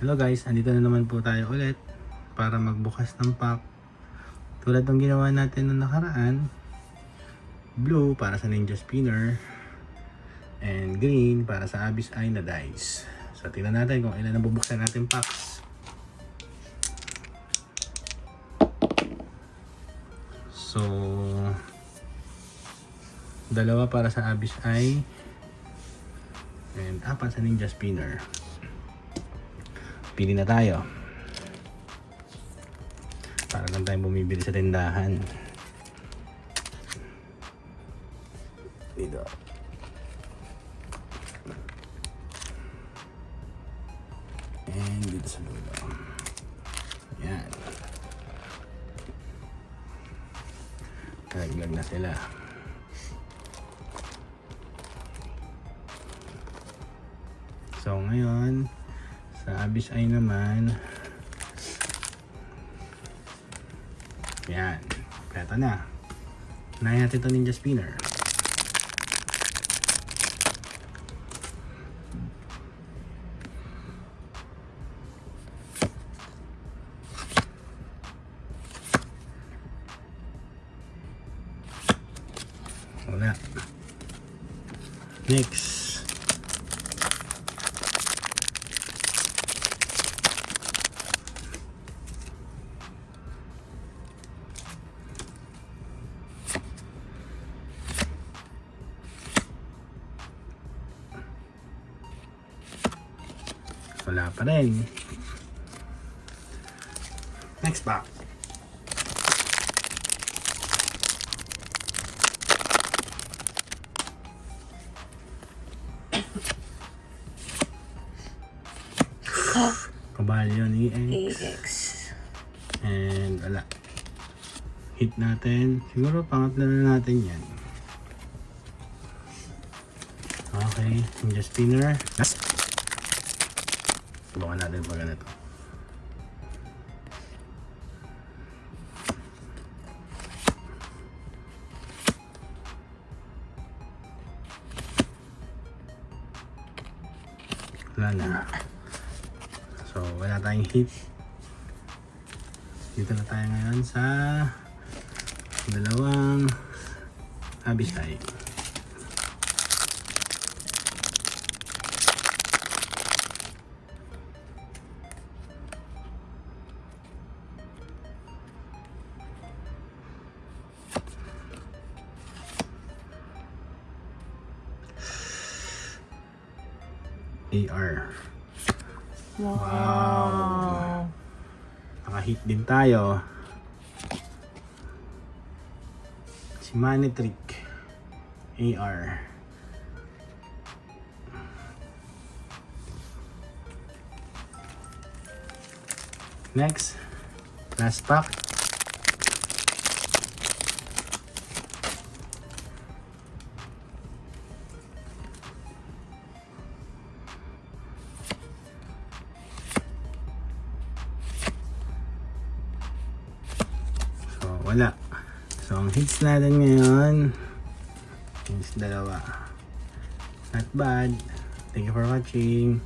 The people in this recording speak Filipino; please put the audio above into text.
Hello guys, andito na naman po tayo ulit para magbukas ng pack. Tulad ng ginawa natin noong nakaraan, blue para sa Ninja Spinner and green para sa Abyss Eye na dice. So tingnan natin kung ilan ang bubuksan natin packs. So dalawa para sa Abyss Eye and apat sa Ninja Spinner. Pili na tayo para lang tayong bumibili sa tindahan. Dito and dito sa dulo. Yan, nalaglag na sila. So ngayon sa Abyss Eye naman, yan, peto na. Unahin natin ito Ninja Spinner. Wala. Next, wala pa rin. Next pack. Caballion EX. And wala. Hit natin. Siguro pangatlo na natin yan. Okay, Ninja Spinner. Subukan natin pag ganito. Wala na. So wala tayong hit. Dito na tayo ngayon sa dalawang Abyss Eye. AR. Wow. Naka-hit din tayo. Si Manitrick AR. Next, last pack. Wala. So ang hits natin ngayon is dalawa. Not bad. Thank you for watching.